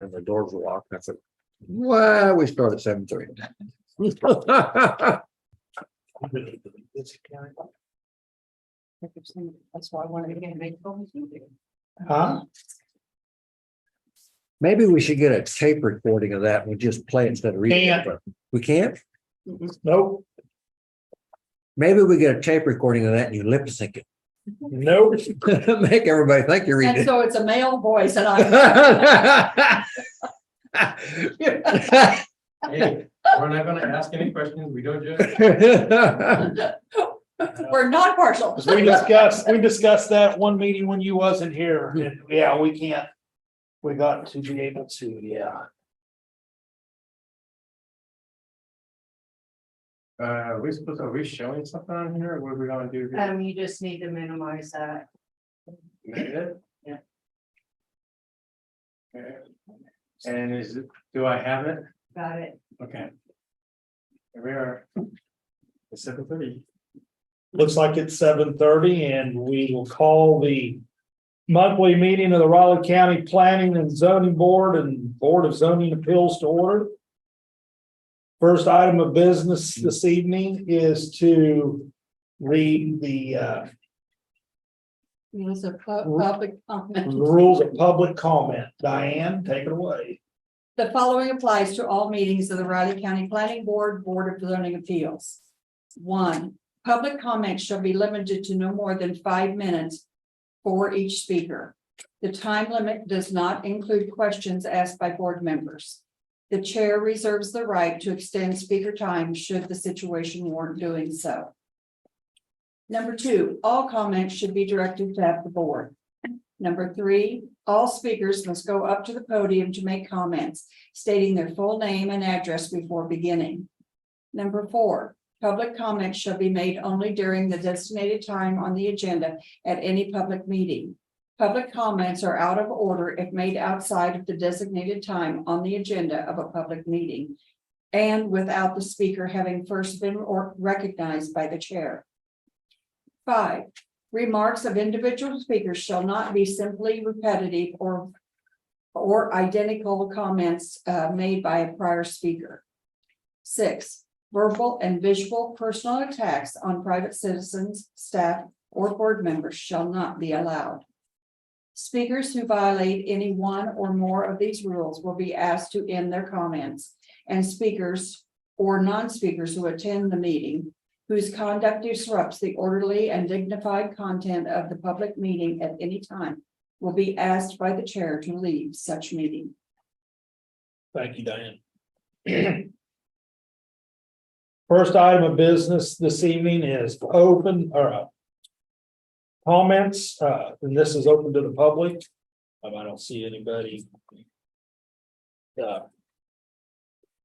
and the doors were locked. I said, well, we start at 7:30. That's why I wanted to get make phones. Huh? Maybe we should get a tape recording of that. And we just play it instead of reading it. Can't. We can't? Nope, Maybe we get a tape recording of that and you lip sync nope. it. Make everybody think you're And reading so it's a male voice and I. it. Hey, we're not gonna ask any questions, we don't judge. We're not partial. 'Cause we discussed that one meeting when you wasn't here, and yeah, we can't. We got to be able to, yeah. Are we showing something on here, or what are we gonna do? here? You just need to minimize that. Minute? Yeah. Okay. And do I have it? Got it. Okay. Here we are. It's 7:30. Looks like it's 7:30, and we will call the monthly meeting of the Raleigh County Planning and Zoning Board and Board of Zoning Appeals to order. First item of business this evening is to read the Use of public comment. rules of public comment. Diane, take it away. The following applies to all meetings of the Riley County Planning Board, Board of Zoning Appeals. 1, public comments shall be limited to no more than 5 minutes for each speaker. The time limit does not include questions asked by board members. The chair reserves the right to extend speaker time should the situation warrant doing so. Number 2, all comments should be directed at the board. Number 3, all speakers must go up to the podium to make comments, stating their full name and address before beginning. Number 4, public comments shall be made only during the designated time on the agenda at any public meeting. Public comments are out of order if made outside of the designated time on the agenda of a public meeting and without the speaker having first been recognized by the chair. 5, remarks of individual speakers shall not be simply repetitive or identical comments made by a prior speaker. 6, verbal and visual personal attacks on private citizens, staff, or board members shall not be allowed. Speakers who violate any one or more of these rules will be asked to end their comments, and speakers or non-speakers who attend the meeting whose conduct disrupts the orderly and dignified content of the public meeting at any time will be asked by the chair to leave such meeting. Thank you, Diane. First item of business this evening is comments, and this is open to the public. I don't see anybody.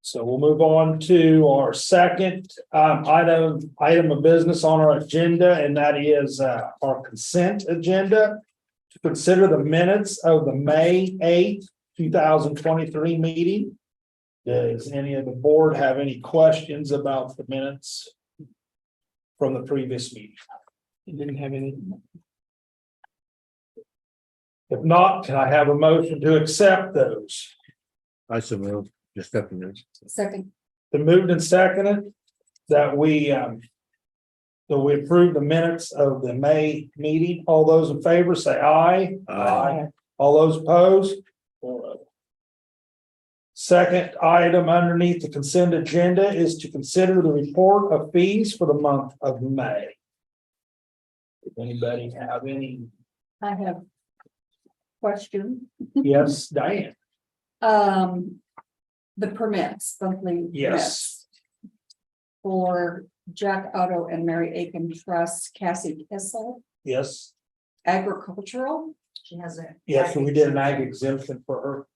So we'll move on to our second item of business on our agenda, and that is our consent agenda. To consider the minutes of the May 8th, 2023 meeting. Does any of the board have any questions about the minutes from the previous meeting? Didn't have any. If not, can I have a motion to accept those? I submit, just stepping in. Second, The moved and seconded that we approve the minutes of the May meeting. All those in favor say aye. Aye. All those opposed? Second item underneath the consent agenda is to consider the report of fees for the month of May. If anybody have any, I have question. yes, Diane. The permits, monthly. Yes. permits For Jack Otto and Mary Aiken Trust, Cassie Kissel, Yes, agricultural. She has a. yes, we did an ag exemption for her.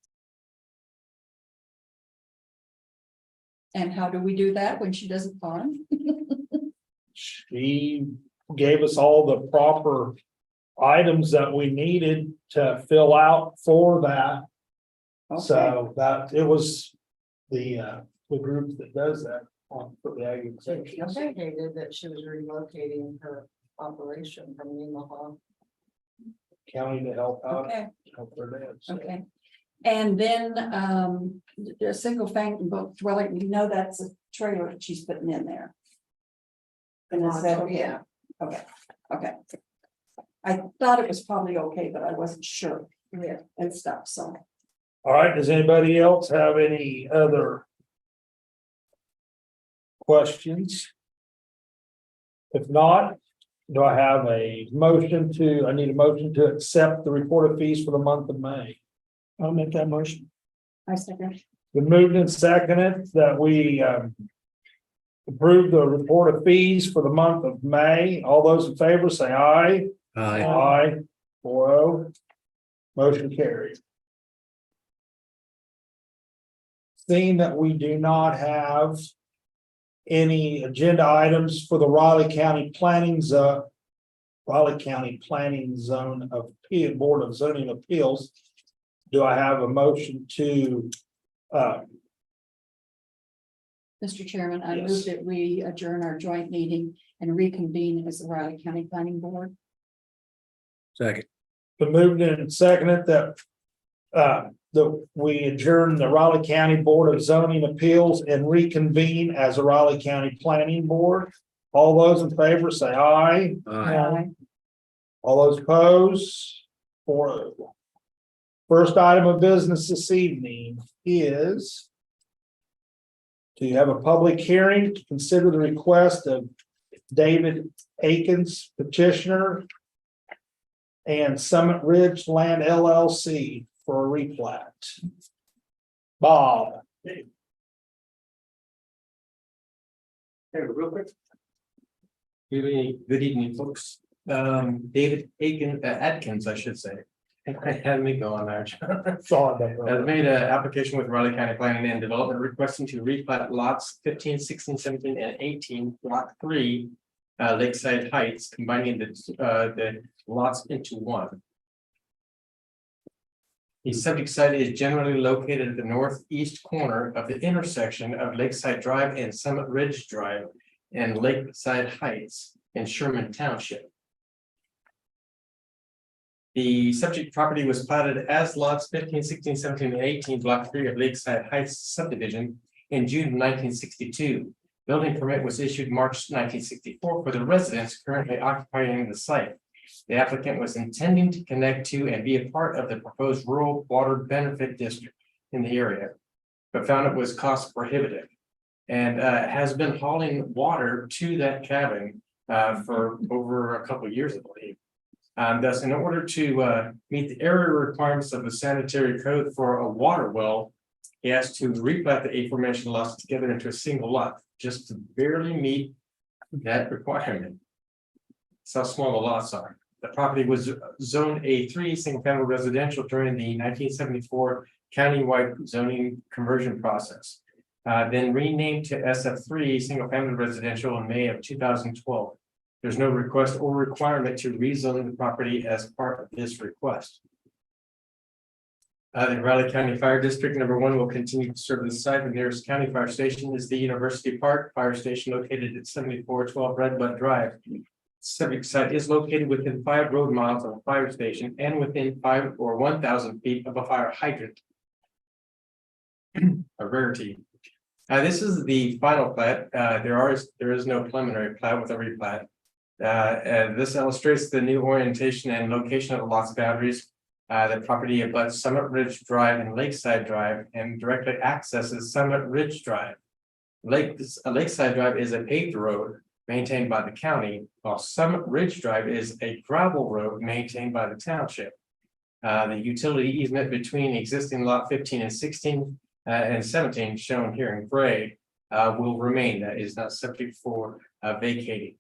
And how do we do that when she doesn't farm? She gave us all the proper items that we needed to fill out for that. So that it was the group that does that for the ag exemption. She indicated that she was relocating her operation from Nemaha. County to help out. Okay, Help her there, so. okay. And then, a single family dwelling, we know that's a trailer that she's putting in there. And is that okay? Yeah. Okay, okay. I thought it was probably okay, but I wasn't sure. Yeah, and stuff, so. All right, does anybody else have any other questions? If not, do I have a motion I need a motion to accept the report of fees for the month of May. I'll make that motion. I second. Been moved and seconded that we approve the report of fees for the month of May. All those in favor say aye. Aye. Aye. 4-0. Motion carried. Seeing that we do not have any agenda items for the Raleigh County Planning Zone. Raleigh County Planning Zone Appeal, Board of Zoning Appeals. Do I have a motion to Mr. Chairman, I Yes. move that we adjourn our joint meeting and reconvene as the Riley County Planning Board. Second. been moved and seconded that we adjourn the Raleigh County Board of Zoning Appeals and reconvene as the Raleigh County Planning Board. All those in favor say aye. Aye. All those opposed? 4-0. First item of business this evening is to have a public hearing to consider the request of David Akins petitioner and Summit Ridge Land LLC for a replat. Bob. Hey, real quick. Good evening, folks. David Atkins, I should say. Had me go on there. Sorry about I've that. made an application with Raleigh County Planning and Development requesting to replat lots 15, 16, 17, and 18, block 3. Lakeside Heights, combining the lots into one. The subject site is generally located at the northeast corner of the intersection of Lakeside Drive and Summit Ridge Drive and Lakeside Heights in Sherman Township. The subject property was platted as lots 15, 16, 17, and 18, block 3 of Lakeside Heights subdivision in June of 1962. Building permit was issued March 1964 for the residents currently occupying the site. The applicant was intending to connect to and be a part of the proposed rural water benefit district in the area, but found it was cost prohibitive and has been hauling water to that cabin for over a couple of years, I believe. Thus, in order to meet the area requirements of the sanitary code for a water well, he has to replat the aforementioned lots together into a single lot, just to barely meet that requirement. That's how small the lots are. The property was zoned A3 single family residential during the 1974 countywide zoning conversion process. Then renamed to SF3 single family residential in May of 2012. There's no request or requirement to rezone the property as part of this request. The Raleigh County Fire District number 1 will continue to serve the site. The nearest county fire station is the University Park Fire Station located at 7412 Redbud Drive. Subject site is located within 5 road miles of a fire station and within 5 or 1,000 feet of a fire hydrant. A rarity. This is the final plat. There is no preliminary plat with a replat. This illustrates the new orientation and location of the lots boundaries. The property abuts Summit Ridge Drive and Lakeside Drive and directly accesses Summit Ridge Drive. Lakeside Drive is a paved road maintained by the county, while Summit Ridge Drive is a gravel road maintained by the township. The utility easement between existing lot 15 and 16 and 17, shown here in gray, will remain. That is not subject for vacating.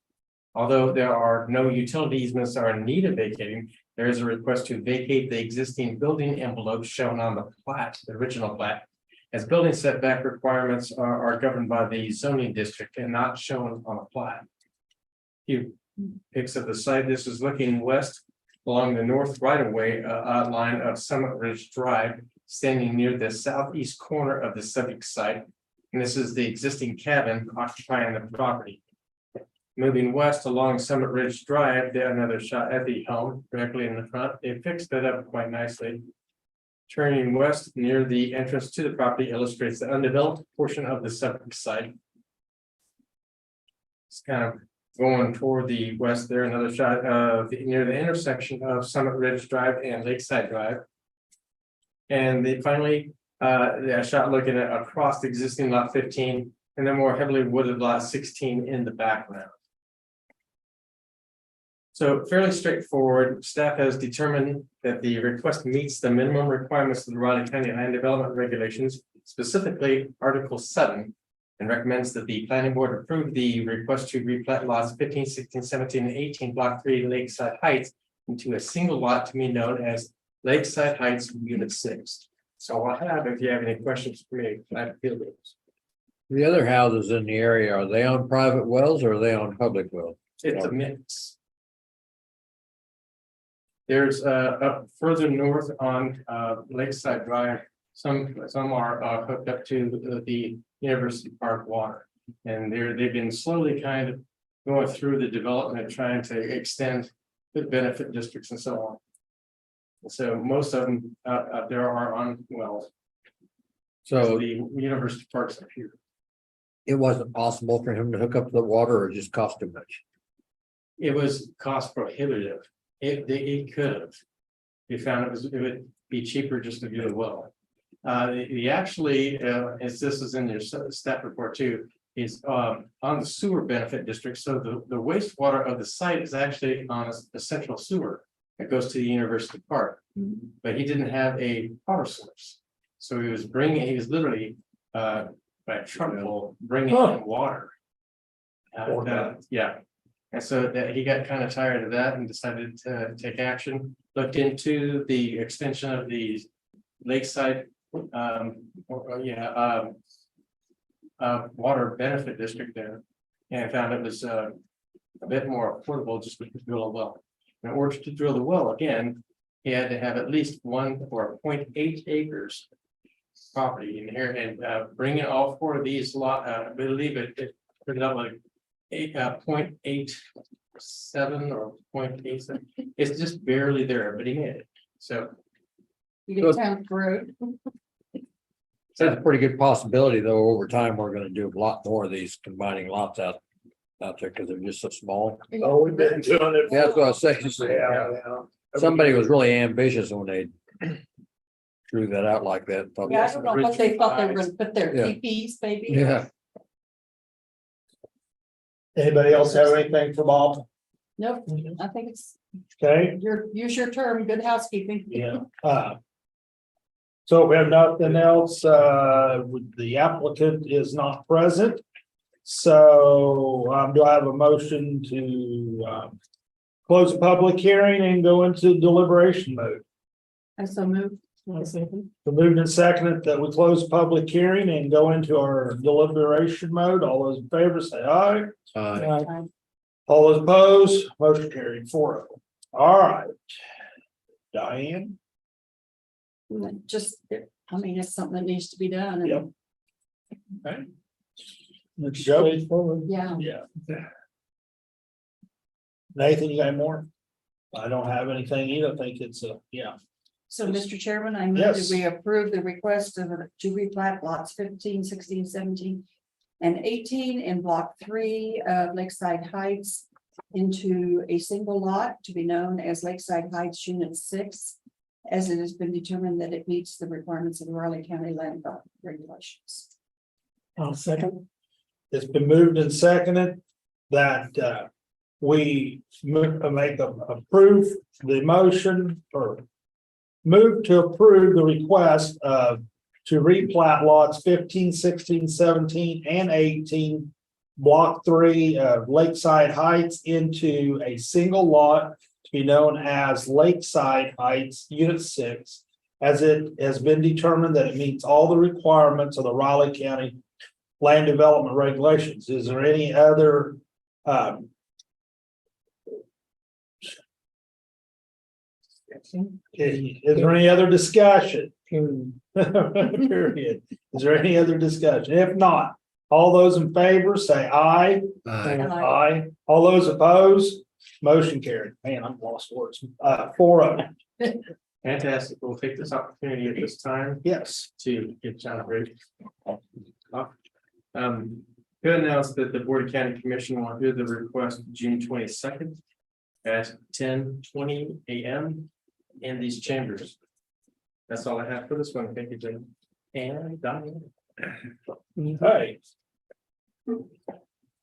Although there are no utility easements that are in need of vacating, there is a request to vacate the existing building envelope shown on the plat, the original plat, as building setback requirements are governed by the zoning district and not shown on a plat. Few pics of the site. This is looking west along the north right-of-way outline of Summit Ridge Drive, standing near the southeast corner of the subject site. And this is the existing cabin occupying the property. Moving west along Summit Ridge Drive, there another shot at the home directly in the front. They fixed it up quite nicely. turning west near the entrance to the property illustrates the undeveloped portion of the septic site. It's kind of going toward the west there, another shot near the intersection of Summit Ridge Drive and Lakeside Drive. And they finally, a shot looking at across the existing lot 15 and the more heavily wooded lot 16 in the background. So fairly straightforward, staff has determined that the request meets the minimum requirements of the Raleigh County Land Development Regulations, specifically Article 7, and recommends that the planning board approve the request to replat lots 15, 16, 17, and 18, Block 3, Lakeside Heights into a single lot to be known as Lakeside Heights Unit 6. So I'll have, if you have any questions for me, I feel those. The other houses in the area, are they on private wells or are they on public wells? It's a mix. There's up further north on Lakeside Drive, some are hooked up to the University Park water. And they've been slowly kind of going through the development, trying to extend the benefit districts and so on. And so most of them there are on wells. So The University Park's up here. it wasn't possible for him to hook up to the water or it just cost too much? It was cost prohibitive. It could have. We found it would be cheaper just to do the well. He actually, as this is in your staff report too, is on the sewer benefit district. So the wastewater of the site is actually on a central sewer that goes to the University Park. But he didn't have a power source. So he was literally by a truckful bringing in water. Yeah. And so that he got kind of tired of that and decided to take action, looked into the extension of the Lakeside, water benefit district there. And found it was a bit more affordable just to drill a well. In order to drill the well again, he had to have at least 0.8 acres property in here and bring in all four of these lot, I believe it turned out like 0.87 or 0.87. It's just barely there, but he made it. So You get town road. It's a pretty good possibility, though, over time, we're gonna do a lot more of these combining lots out there because they're just so small. Oh, we've been doing it. Yeah, that's what I was saying. Yeah. Somebody was really ambitious when they drew that out like that. Thought- Yeah, I don't know what they thought they were gonna put their Yeah. TPs, maybe. Yeah, Anybody else have anything for Bob? Nope, I think it's Okay, use your term, good housekeeping. yeah. So we have nothing else, the applicant is not present. So, do I have a motion to, close the public hearing and go into deliberation mode? I so moved. The moved and seconded that we close the public hearing and go into our deliberation mode. All those in favor say aye. All those opposed, motion carried 4-0. All right. Diane? Just, I mean, it's something that needs to be done. and- Yep. Okay. Joe? Yeah, Yeah. Nathan, you got any more? I don't have anything either. I think it's yeah. so Mr. Chairman, I move Yes. that we approve the request to replat lots 15, 16, 17, and 18 in block 3 of Lakeside Heights into a single lot to be known as Lakeside Heights Unit 6, as it has been determined that it meets the requirements of the Raleigh County Land Development Regulations. I'll second. It's been moved and seconded that we approve the motion or move to approve the request to replat lots 15, 16, 17, and 18, block 3 of Lakeside Heights into a single lot to be known as Lakeside Heights Unit 6, as it has been determined that it meets all the requirements of the Raleigh County Land Development Regulations. Is there any other is there any other discussion? Period. Is there any other discussion? If not, all those in favor say aye. Aye. All those opposed, motion carried. Man, I'm lost words. 4-0. Fantastic. We'll take this opportunity at this time Yes. to get John ready. To announce that the Board of County Commission will hear the request June 22nd at 10:20 a.m. in these chambers. That's all I have for this one. Thank you, Jim. And Diane. Okay.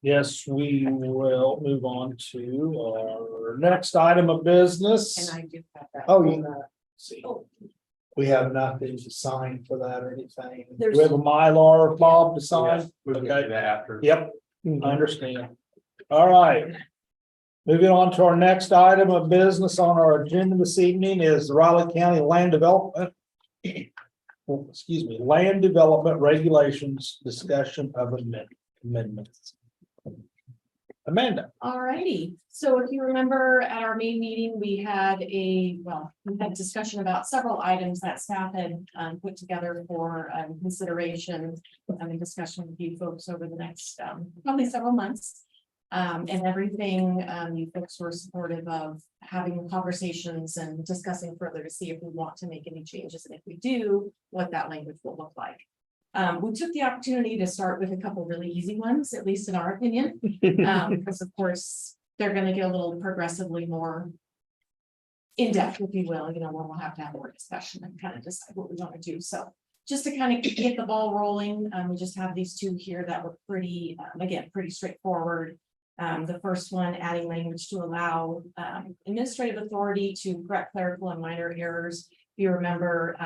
Yes, we will move on to our next item of business. And I do have that. Oh, see. We have nothing to sign for that or anything. Do There's- we have a Mylar, Bob, to sign? We can Okay. do that after. Yep, I understand. All right. Moving on to our next item of business on our agenda this evening is the Raleigh County Land Development. Well, excuse me, Land Development Regulations Discussion of Amendments. Amanda. Alrighty, so if you remember at our main meeting, we had we had a discussion about several items that staff had put together for consideration. And discussion with you folks over the next probably several months. And everything you folks were supportive of having conversations and discussing further to see if we want to make any changes, and if we do, what that language will look like. We took the opportunity to start with a couple really easy ones, at least in our opinion. Because of course, they're gonna get a little progressively more in-depth, if you will, when we'll have to have more discussion and kind of decide what we want to do. So just to kind of get the ball rolling, we just have these two here that were pretty, again, pretty straightforward. The first one, adding language to allow administrative authority to correct clerical and minor errors. If you remember,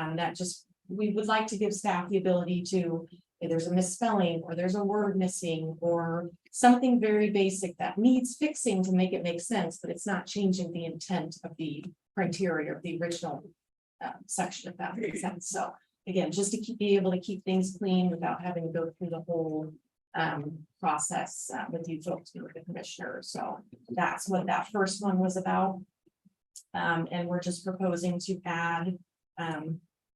we would like to give staff the ability to, if there's a misspelling or there's a word missing or something very basic that needs fixing to make it make sense, but it's not changing the intent of the criteria of the original section, if that makes sense. So again, just to be able to keep things clean without having to go through the whole process with you folks, with the commissioner. So that's what that first one was about. And we're just proposing to add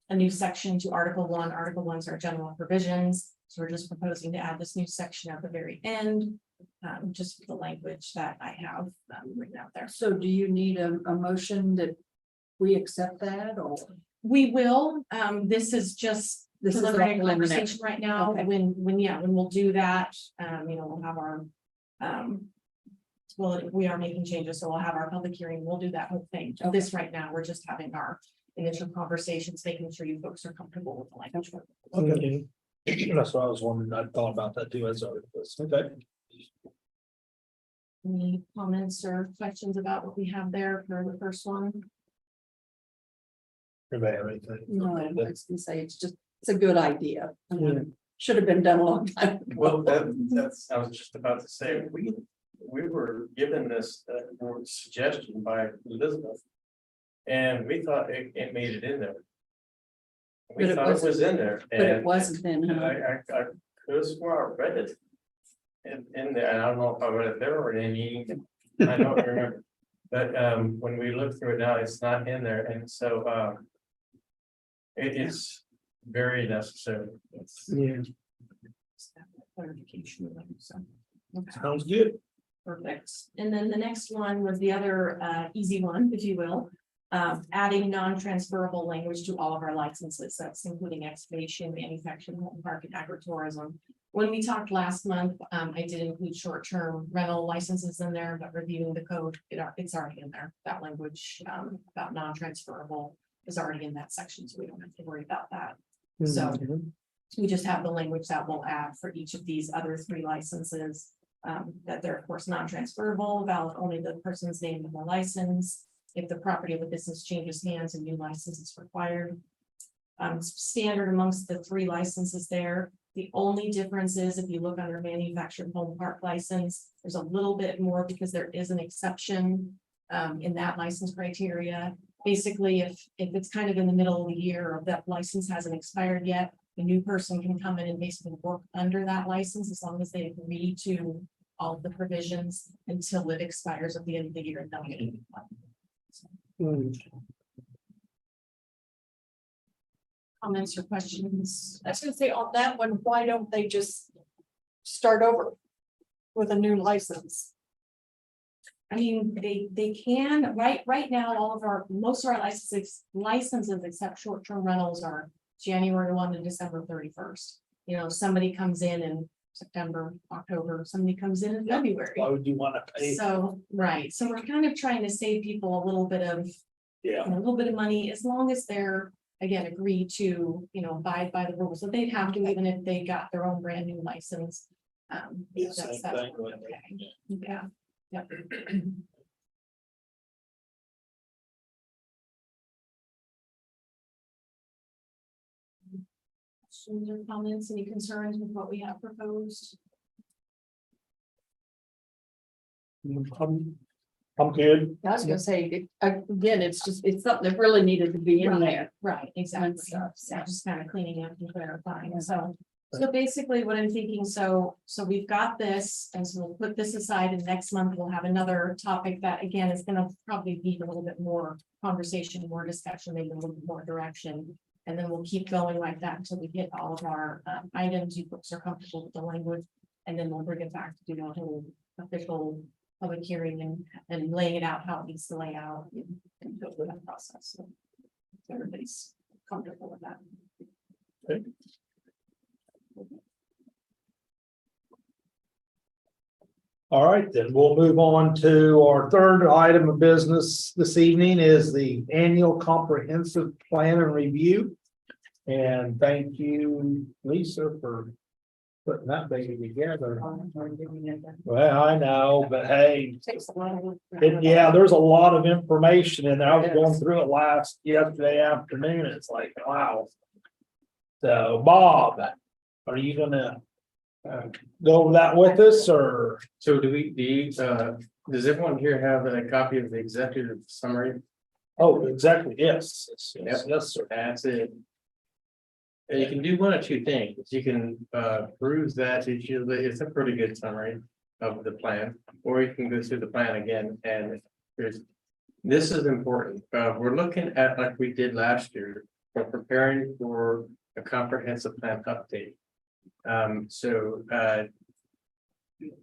a new section to Article 1. Article 1 is our general provisions. So we're just proposing to add this new section at the very end, just the language that I have written out there. So do you need a motion that we accept that, or? We will, this is just This is the preliminary preliminary. conversation right now. Okay. When we'll do that, we'll have our, well, we are making changes, so we'll have our public hearing, we'll do that whole thing. Okay. This right now, we're just having our initial conversations, making sure you folks are comfortable with the language. Okay. That's what I was wondering. I thought about that too as I read this. Okay. Any comments or questions about what we have there for the first one? Everybody have anything? No, I was gonna say, it's a good idea. Should have been done a long time ago. Well, that's, I was just about to say, we were given this suggestion by Elizabeth. And we thought it made it in there. We But it thought it was wasn't- in there. But it and wasn't then, huh? I could have swore I read it. In there, and I don't know if I read it there or in any meeting, I don't remember. But when we look through it now, it's not in there, and so it is very necessary. Yeah. Clarification. So, okay. Sounds good. Perfect. And then the next one was the other easy one, if you will. Adding non-transferable language to all of our licenses. That's including excavation, manufacturing, home park, and agritourism. When we talked last month, I did include short-term rental licenses in there, but reviewing the code, it's already in there. That language about non-transferable is already in that section, so we don't have to worry about that. So we just have the language that we'll add for each of these other 3 licenses. That they're of course non-transferable, valid only the person's name in the license. If the property of the business changes hands, a new license is required. Standard amongst the 3 licenses there. The only difference is if you look under manufactured home park license, there's a little bit more because there is an exception in that license criteria. Basically, if it's kind of in the middle of the year or that license hasn't expired yet, the new person can come in and basically work under that license as long as they agree to all of the provisions until it expires at the end of the year. And they'll get a new one. Comments or questions? I was gonna say on that one, why don't they just start over with a new license? I mean, they can, right now, most of our licenses except short-term rentals are January 1 to December 31st. You know, somebody comes in September, October, somebody comes in February. Why would you want to pay? So, right, so we're kind of trying to save people a little bit of, Yeah, a little bit of money, as long as they're, again, agree to, abide by the rules that they'd have to, even if they got their own brand new license. Yeah, That's same thing, what we're wouldn't it? okay. Yeah, yep. Questions or comments, any concerns with what we have proposed? I'm good. I was gonna say, again, it's something that really needed to be in there. Right, exactly. stuff, So just kind of cleaning up and clarifying, so basically what I'm thinking, so we've got this, and so we'll put this aside, and next month we'll have another topic that, again, is gonna probably be a little bit more conversation, more discussion, maybe a little bit more direction. And then we'll keep going like that until we hit all of our items, you folks are comfortable with the language, and then we'll bring it back to do a whole official public hearing and laying it out how it needs to lay out and go through that process. So if everybody's comfortable with that. All right, then we'll move on to our third item of business this evening is the annual comprehensive plan and review. And thank you, Lisa, for putting that baby together. Well, I know, but hey, Takes a lot of work. yeah, there's a lot of information in there. I was going through it yesterday afternoon. It's like, wow. So Bob, are you gonna go over that with us or? So does everyone here have a copy of the executive summary? Oh, exactly, yes, yes, sir. That's it. And you can do one of two things. You can peruse that, it's a pretty good summary of the plan, or you can go through the plan again and this is important. We're looking at, like we did last year, we're preparing for a comprehensive plan update.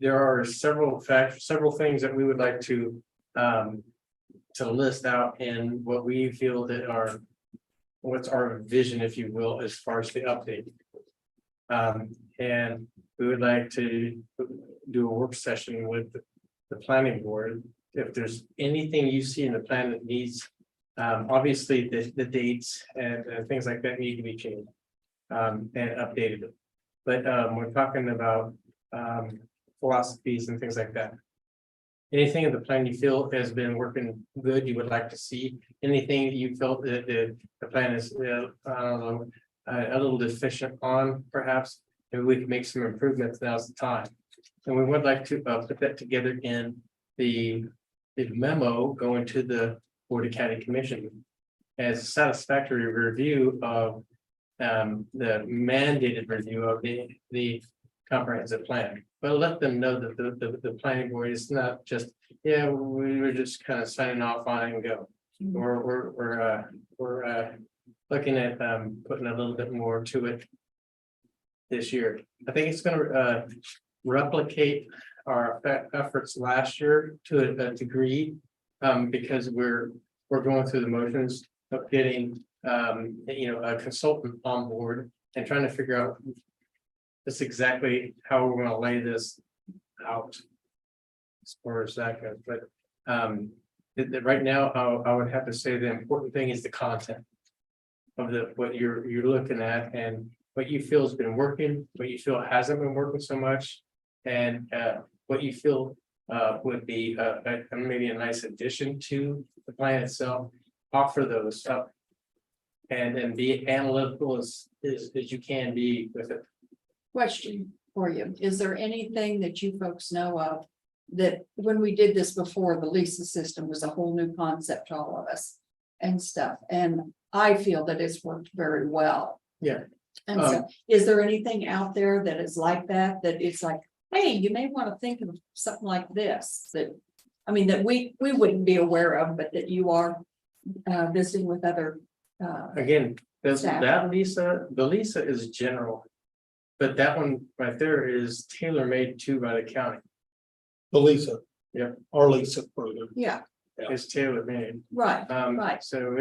There are several things that we would like to list out in what we feel that are what's our vision, if you will, as far as the update. And we would like to do a work session with the planning board. If there's anything you see in the plan that needs, obviously the dates and things like that need to be changed and updated. But we're talking about philosophies and things like that. Anything in the plan you feel has been working good, you would like to see, anything that you felt that the plan is, I don't know, a little deficient on, perhaps, maybe we can make some improvements, now's the time. And we would like to put that together in the memo going to the Board of County Commission as a satisfactory review of the mandated review of the comprehensive plan. But let them know that the planning board is not just, yeah, we were just kind of signing off on it and go. We're looking at putting a little bit more to it this year. I think it's gonna replicate our efforts last year to a degree, because we're going through the motions of getting a consultant on board and trying to figure out just exactly how we're going to lay this out as far as that goes. But right now, I would have to say the important thing is the content of what you're looking at and what you feel has been working, what you feel hasn't been working so much, and what you feel would be maybe a nice addition to the plan itself. Offer those up and then be analytical as you can be with it. Question for you. Is there anything that you folks know of that when we did this before, the Lisa system was a whole new concept to all of us and stuff. And I feel that it's worked very well. Yeah. And so is there anything out there that is like that it's like, hey, you may want to think of something like this that, I mean, that we wouldn't be aware of, but that you are visiting with other Again, the Staff. Lisa is general. But that one right there is tailor-made by the county. Lisa. Or Lisa Kruger. Yeah, It's tailor made. right, Um, Right. so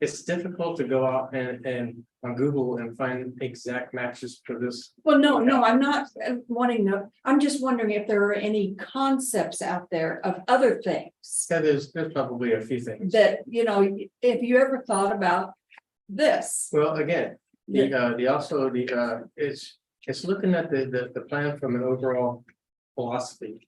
it's difficult to go out and on Google and find exact matches for this. well, no, I'm not wanting to, I'm just wondering if there are any concepts out there of other things. So there's probably a few things. That, you know, if you ever thought about this. Well, again, it's looking at the plan from an overall philosophy.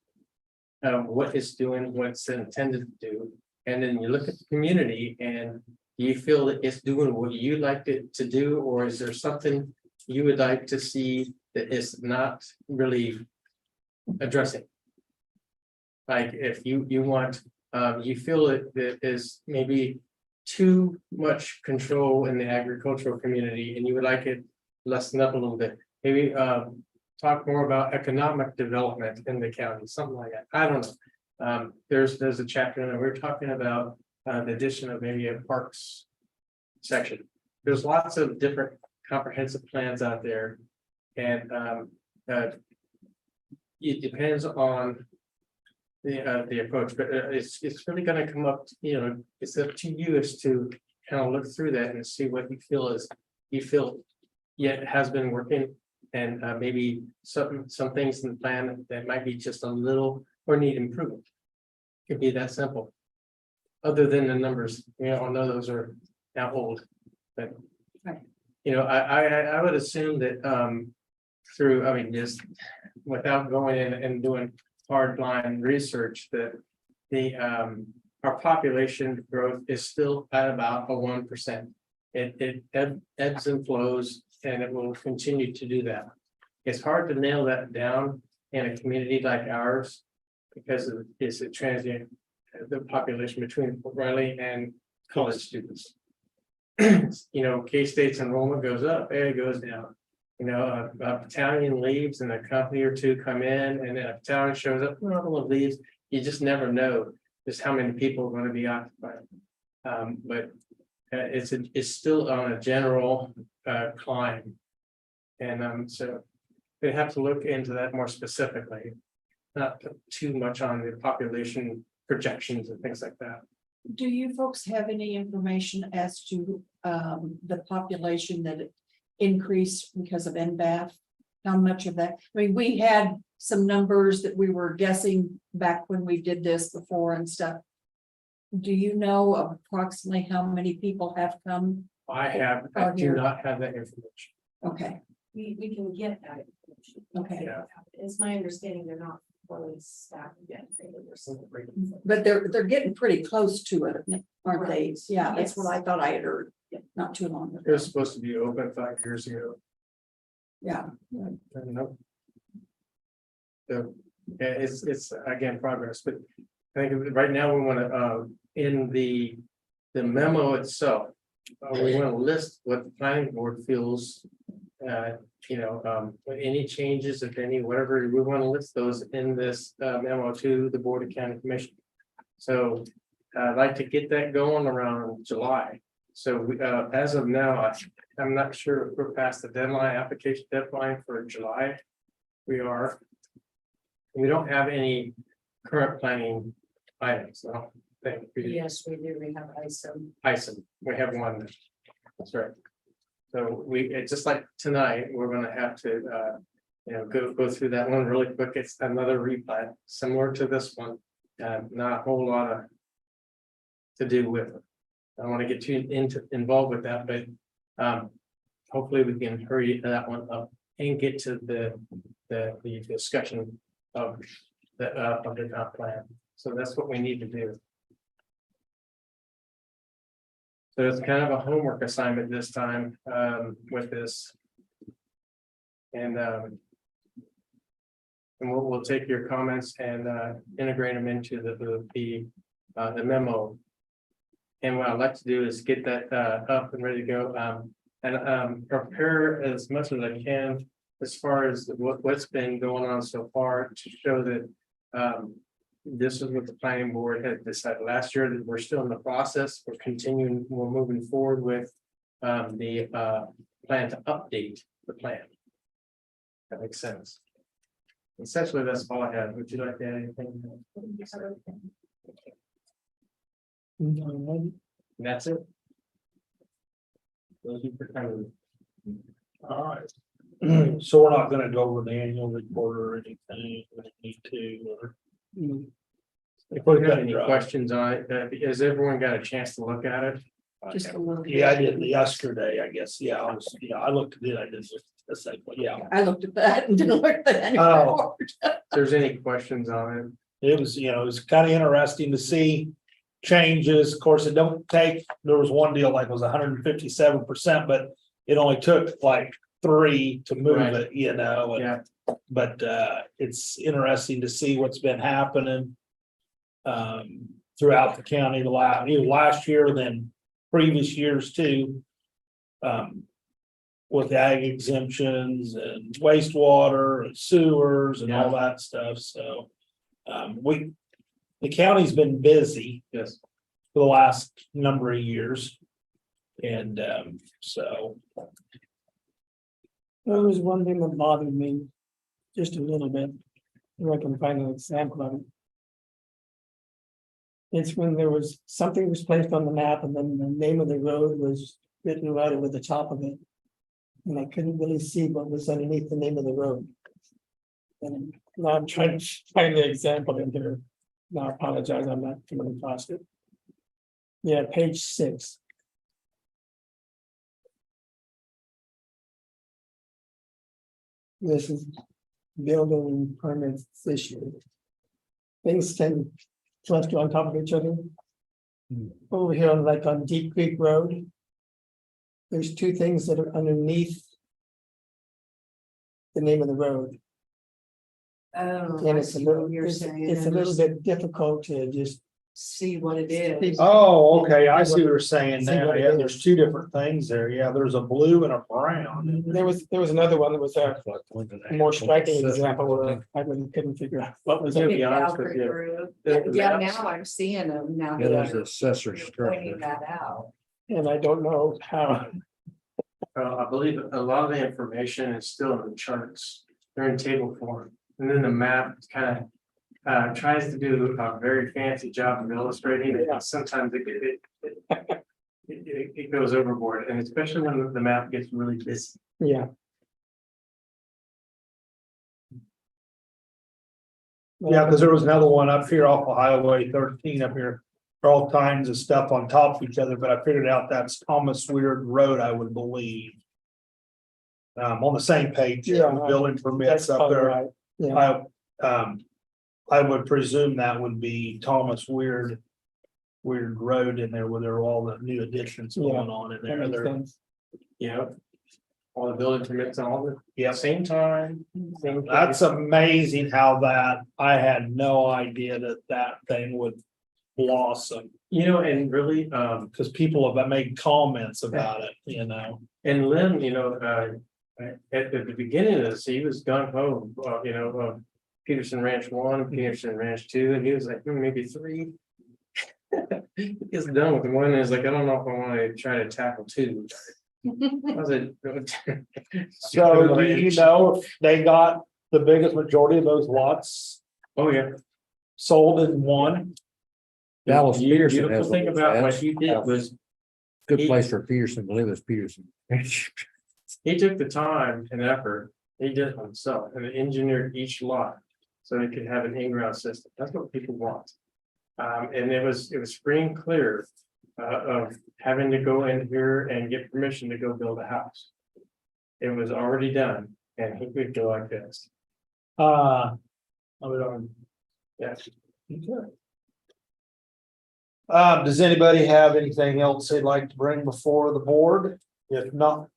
What it's doing, what it's intended to do, and then you look at the community and do you feel that it's doing what you like it to do, or is there something you would like to see that is not really addressing? Like if you want, you feel that is maybe too much control in the agricultural community and you would like it lessen up a little bit, maybe talk more about economic development in the county, something like that. I don't know. There's a chapter and we're talking about the addition of maybe a parks section. There's lots of different comprehensive plans out there. And it depends on the approach, but it's really gonna come up, you know, it's up to you as to kind of look through that and see what you feel yet has been working. And maybe some things in the plan that might be just a little or need improvement. Could be that simple. Other than the numbers, we all know those are now old, but. Right. You know, I would assume that through, I mean, just without going in and doing hard line research, that the our population growth is still at about a 1%. It ebbs and flows, and it will continue to do that. It's hard to nail that down in a community like ours because it's a transient, the population between Riley and college students. You know, K-State's enrollment goes up, it goes down. You know, a battalion leaves and a company or two come in, and then a battalion shows up, another one leaves. You just never know just how many people are going to be occupied. But it's still on a general climb. And so they have to look into that more specifically, not put too much on the population projections and things like that. Do you folks have any information as to the population that increased because of NBAF? How much of that? I mean, we had some numbers that we were guessing back when we did this before and stuff. Do you know approximately how many people have come? I do not have that information. Okay, We can get that information. okay, Yeah. It's my understanding they're not fully staffed yet. but they're getting pretty close to it, aren't they? Right. Yeah, that's what Yes. I thought I had heard not too long It ago. was supposed to be open 5 years ago. Yeah, Nope. So, yeah, it's again progress, but I think right now we want to, in the memo itself, we want to list what the planning board feels. You know, any changes, if any, whatever, we want to list those in this memo to the Board of County Commission. So I'd like to get that going around July. So we, as of now, I'm not sure if we're past the deadline, application deadline for July. We are. We don't have any current planning items, I don't think. We do. Yes, we do. We have ISOM. Ison, we have one. That's right. So it's just like tonight, we're gonna have to, you know, go through that one really quick. It's another replat, similar to this one. Not a whole lot of to do with it. I don't want to get too involved with that, but hopefully we can hurry that one up and get to the discussion of the comp plan. So that's what we need to do. So it's kind of a homework assignment this time with this. And we'll take your comments and integrate them into the memo. And what I'd like to do is get that up and ready to go and prepare as much as I can as far as what's been going on so far to show that this is what the planning board had decided last year, that we're still in the process. We're moving forward with the plan to update the plan. That makes sense. Essentially, that's all I have. Would you like to add anything? And that's it. Those are for kind of. All right. So we're not gonna go over the annual report or anything, we need to, or. If we have any questions on it, has everyone got a chance to look at it? Just a little. Yeah, I did yesterday, I guess, yeah, I looked at it, I did a second, yeah. I looked at that and didn't look at the annual Oh. report. If there's any questions on It was, it was kind of interesting to see changes. Of course, it don't take, there was one deal like it was 157%, but it only took like 3 to move Right. it, it, and- yeah, but it's interesting to see what's been happening. Throughout the county, either last year than previous years too. With ag exemptions and wastewater and sewers and all that stuff, so. The county's been busy yes. for the last number of years. And so, There was one thing that bothered me just a little bit. If I can find an example of it. It's when there was, something was placed on the map and then the name of the road was written right over the top of it. And I couldn't really see what was underneath the name of the road. And now I'm trying to find the example in here. Now I apologize, I'm not coming across it. Yeah, page 6. This is building permits issue. Things tend to cluster on top of each other. Over here, like on Deep Creek Road. There's 2 things that are underneath. The name of the road, Oh, and I it's a see little, what you're it's saying. it's a little bit difficult to just. See what it is. oh, okay, I see what you're saying See now. what it Yeah, is. there's 2 different things there. Yeah, there's a blue and a brown. There was another one that was a more striking example where I really couldn't figure out what was To it. be honest with Alfred you, Road. the Yeah, maps- now I'm seeing them now. Yeah, that there's the you're assessor Pointing structure. that out. And I don't know how. I believe a lot of the information is still in the charts. They're in table form. And then the map kind of tries to do a very fancy job of illustrating it. Sometimes it goes overboard, and especially when the map gets really busy. Yeah. Yeah, because there was another one up here off of Highway 13 up here. All kinds of stuff on top of each other, but I figured out that's Thomas Weird Road, I would believe. On the same page, Yeah, the building permits That's up probably there. right. Yeah, I would presume that would be Thomas Weird Road in there where there are all the new additions going on in that there. makes There, sense. You know, all the building permits and all the yeah, same time. same that's place. amazing how that, I had no idea that thing would blossom. You know, and really, Because people have made comments about it. and Lynn, at the beginning of this, he was gung ho, Peterson Ranch 1, Peterson Ranch 2, and he was like, maybe 3. He gets done with 1, and he's like, I don't know if I want to try to tackle 2. I was like. So do you know if they got the biggest majority of those lots Oh, yeah. sold in one? Dallas The Peterson beautiful has thing one of about what those. he did was, Good place for Peterson to live is Peterson. he took the time and effort, he did it himself, and engineered each lot. So it could have an in-ground system, that's what people want. And it was free and clear of having to go in here and get permission to go build a house. It was already done, and he could go like this. Yes. Does anybody have anything else they'd like to bring before the board? If not,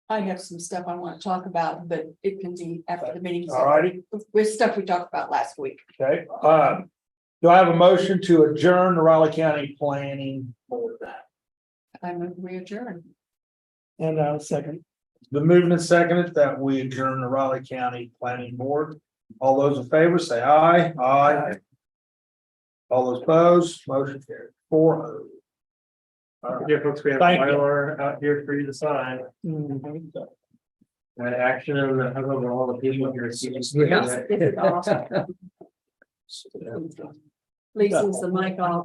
I have some stuff I want to talk about, but it can be after the meeting. all righty, With stuff we talked about last week. okay. Do I have a motion to adjourn the Raleigh County Planning Board? I move we adjourn. And second, The movement and seconded that we adjourn the Raleigh County Planning Board. All those in favor say aye. Aye. All those opposed, motion carried 4-0. All right. Yeah, folks, we have Thank you. Mylar out here for you to sign. mhm. Action on the, however, all the people here. This is awesome. Please use the mic off.